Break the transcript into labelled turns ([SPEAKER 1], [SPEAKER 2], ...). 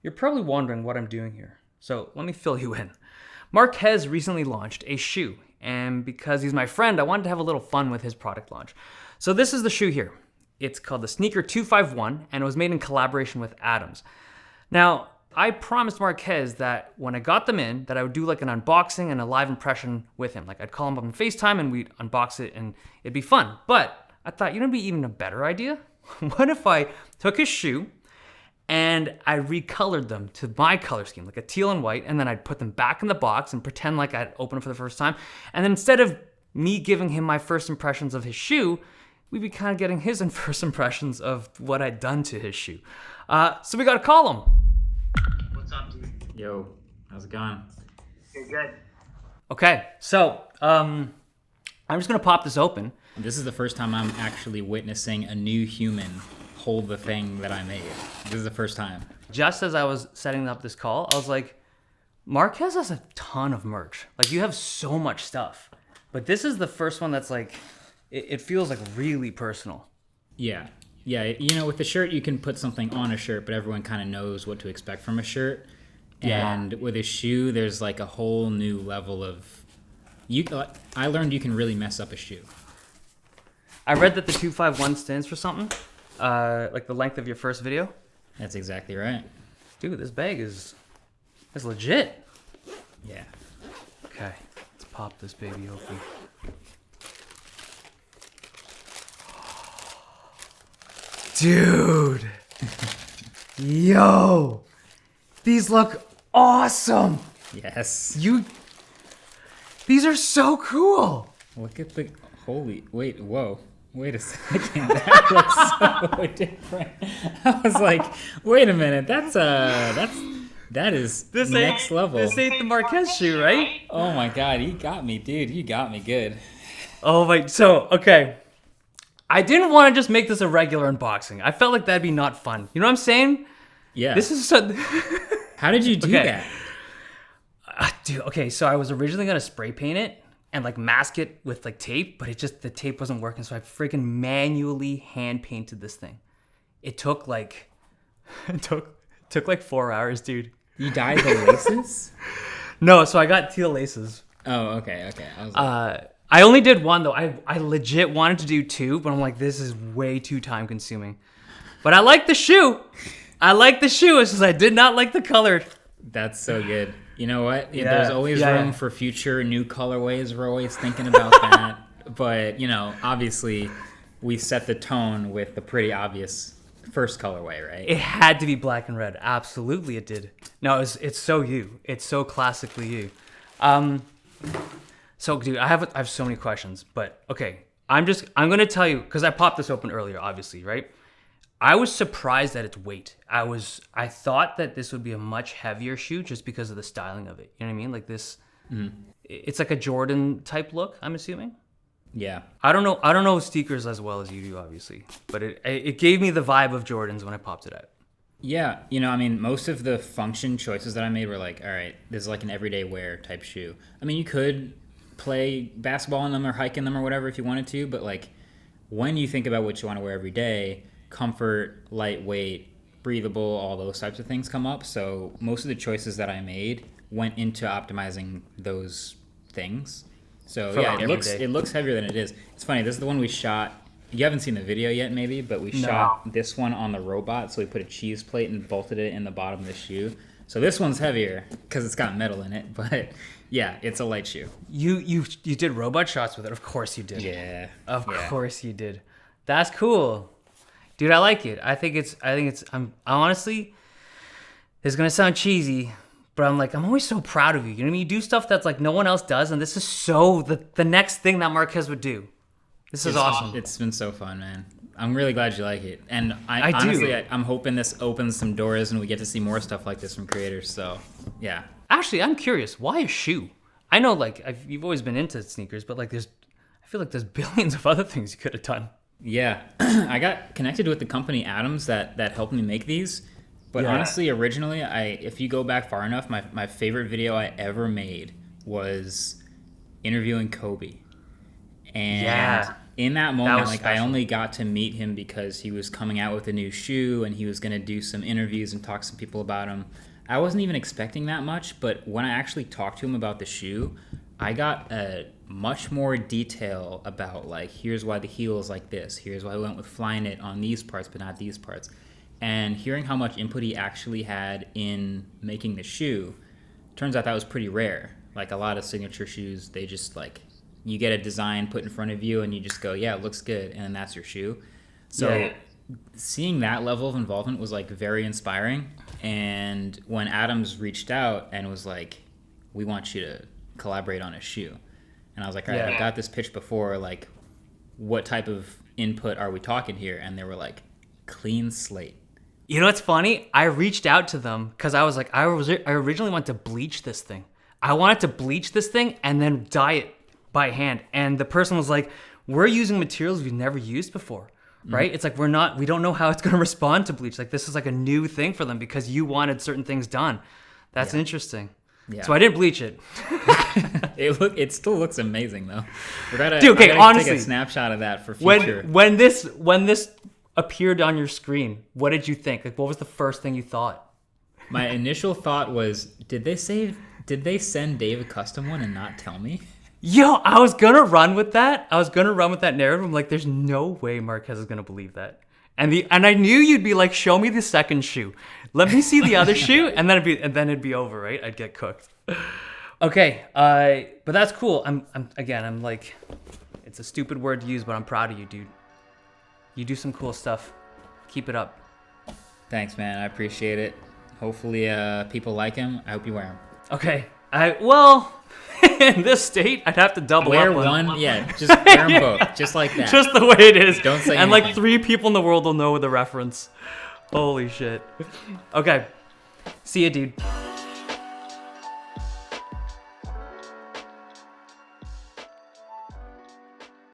[SPEAKER 1] You're probably wondering what I'm doing here, so let me fill you in. Marques recently launched a shoe, and because he's my friend, I wanted to have a little fun with his product launch. So this is the shoe here. It's called the Sneaker 251, and it was made in collaboration with Adams. Now, I promised Marques that when I got them in, that I would do like an unboxing and a live impression with him. Like I'd call him up on FaceTime and we'd unbox it and it'd be fun. But I thought, you know, it'd be even a better idea? What if I took his shoe and I recolored them to my color scheme, like a teal and white, and then I'd put them back in the box and pretend like I'd opened it for the first time. And then instead of me giving him my first impressions of his shoe, we'd be kind of getting his first impressions of what I'd done to his shoe. So we got to call him.
[SPEAKER 2] What's up, dude?
[SPEAKER 3] Yo, how's it going?
[SPEAKER 2] Good.
[SPEAKER 1] Okay, so I'm just going to pop this open.
[SPEAKER 3] This is the first time I'm actually witnessing a new human hold the thing that I made. This is the first time.
[SPEAKER 1] Just as I was setting up this call, I was like, Marques has a ton of merch. Like, you have so much stuff. But this is the first one that's like, it feels like really personal.
[SPEAKER 3] Yeah. Yeah, you know, with the shirt, you can put something on a shirt, but everyone kind of knows what to expect from a shirt.
[SPEAKER 1] Yeah.
[SPEAKER 3] And with a shoe, there's like a whole new level of... I learned you can really mess up a shoe.
[SPEAKER 1] I read that the 251 stands for something, like the length of your first video.
[SPEAKER 3] That's exactly right.
[SPEAKER 1] Dude, this bag is legit.
[SPEAKER 3] Yeah.
[SPEAKER 1] Okay, let's pop this baby open. Dude. Yo. These look awesome.
[SPEAKER 3] Yes.
[SPEAKER 1] These are so cool.
[SPEAKER 3] Look at the... Wait, whoa. Wait a second. That looks so different. I was like, wait a minute. That is next level.
[SPEAKER 1] This ain't the Marques shoe, right?
[SPEAKER 3] Oh my God, you got me, dude. You got me good.
[SPEAKER 1] Oh my, so, okay. I didn't want to just make this a regular unboxing. I felt like that'd be not fun. You know what I'm saying?
[SPEAKER 3] Yeah.
[SPEAKER 1] This is so...
[SPEAKER 3] How did you do that?
[SPEAKER 1] Dude, okay, so I was originally going to spray paint it and like mask it with like tape, but the tape wasn't working, so I freaking manually hand painted this thing. It took like 4 hours, dude.
[SPEAKER 3] You dyed the laces?
[SPEAKER 1] No, so I got teal laces.
[SPEAKER 3] Oh, okay. I was like...
[SPEAKER 1] I only did one though. I legit wanted to do two, but I'm like, this is way too time consuming. But I like the shoe. It's just I did not like the color.
[SPEAKER 3] That's so good. You know what?
[SPEAKER 1] Yeah.
[SPEAKER 3] There's always room for future new colorways. We're always thinking about that. But, you know, obviously we set the tone with the pretty obvious first colorway, right?
[SPEAKER 1] It had to be black and red. Absolutely it did. No, it's so you. It's so classically you. So, dude, I have so many questions, but okay. I'm going to tell you, because I popped this open earlier, obviously, right? I was surprised at its weight. I thought that this would be a much heavier shoe just because of the styling of it. You know what I mean? Like this, It's like a Jordan type look, I'm assuming.
[SPEAKER 3] Yeah.
[SPEAKER 1] I don't know sneakers as well as you do, obviously, but it gave me the vibe of Jordans when I popped it out.
[SPEAKER 3] Yeah, you know, I mean, most of the function choices that I made were like, all right, this is like an everyday wear type shoe. I mean, you could play basketball in them or hike in them or whatever if you wanted to, but like when you think about what you want to wear every day, comfort, lightweight, breathable, all those types of things come up. So most of the choices that I made went into optimizing those things. So yeah, it looks heavier than it is. It's funny, this is the one we shot. You haven't seen the video yet maybe, but we shot this one on the robot. So we put a cheese plate and bolted it in the bottom of the shoe. So this one's heavier because it's got metal in it, but yeah, it's a light shoe.
[SPEAKER 1] You did robot shots with it. Of course you did.
[SPEAKER 3] Yeah.
[SPEAKER 1] Of course you did. That's cool. Dude, I like it. I think it's I'm honestly, it's going to sound cheesy, but I'm always so proud of you. You know what I mean? You do stuff that's like no one else does, and this is so the next thing that Marques would do. This is awesome.
[SPEAKER 3] It's been so fun, man. I'm really glad you like it. And
[SPEAKER 1] I
[SPEAKER 3] honestly,
[SPEAKER 1] do.
[SPEAKER 3] I'm hoping this opens some doors and we get to see more stuff like this from creators. So, yeah.
[SPEAKER 1] Actually, I'm curious. Why a shoe? I know, you've always been into sneakers, but I feel like there's billions of other things you could have done.
[SPEAKER 3] Yeah. I got connected with the company Adams that helped me make these. But honestly, originally, if you go back far enough, my favorite video I ever made was interviewing Kobe. And in that moment,
[SPEAKER 1] was
[SPEAKER 3] like I
[SPEAKER 1] special.
[SPEAKER 3] only got to meet him because he was coming out with a new shoe and he was going to do some interviews and talk to some people about him. I wasn't even expecting that much, but when I actually talked to him about the shoe, I got much more detail about like, here's why the heel is like this. Here's why we went with flying it on these parts, but not these parts. And hearing how much input he actually had in making the shoe, turns out that was pretty rare. Like a lot of signature shoes, they just like, you get a design put in front of you and you just go, yeah, it looks good, and then that's your shoe. So seeing that level of involvement was like very inspiring. And when Adams reached out and was like, we want you to collaborate on a shoe, and I was like, all right, I've got this pitch before, like what type of input are we talking here? And they were like, clean slate.
[SPEAKER 1] You know what's funny? I reached out to them because I was like, I originally wanted to bleach this thing. I wanted to bleach this thing and then dye it by hand. And the person was like, we're using materials we've never used before, right? It's like, we don't know how it's going to respond to bleach. Like this is like a new thing for them because you wanted certain things done. That's interesting.
[SPEAKER 3] Yeah.
[SPEAKER 1] So I didn't bleach it.
[SPEAKER 3] It still looks amazing though.
[SPEAKER 1] Dude, okay, honestly,
[SPEAKER 3] take a snapshot of that for future.
[SPEAKER 1] When this appeared on your screen, what did you think? Like, what was the first thing you thought?
[SPEAKER 3] My initial thought was, did they send Dave a custom one and not tell me?
[SPEAKER 1] Yo, I was gonna run with that. Narrative. I'm like, there's no way Marquez is gonna believe that. And I knew you'd be like, show me the second shoe. Let me see the other shoe, and then it'd be over, right? I'd get cooked. Okay, but that's cool. I'm like, it's a stupid word to use, but I'm proud of you, dude. You do some cool stuff. Keep it up.
[SPEAKER 3] Thanks, man. I appreciate it. Hopefully, people like him. I hope you wear them.
[SPEAKER 1] Okay. In this state, I'd have to double
[SPEAKER 3] Wear
[SPEAKER 1] up on
[SPEAKER 3] one, yeah. Just wear them both, just like that.
[SPEAKER 1] just the way it is.
[SPEAKER 3] Don't say
[SPEAKER 1] And
[SPEAKER 3] anything.
[SPEAKER 1] like 3 people in the world will know the reference. Holy shit. Okay. See ya, dude.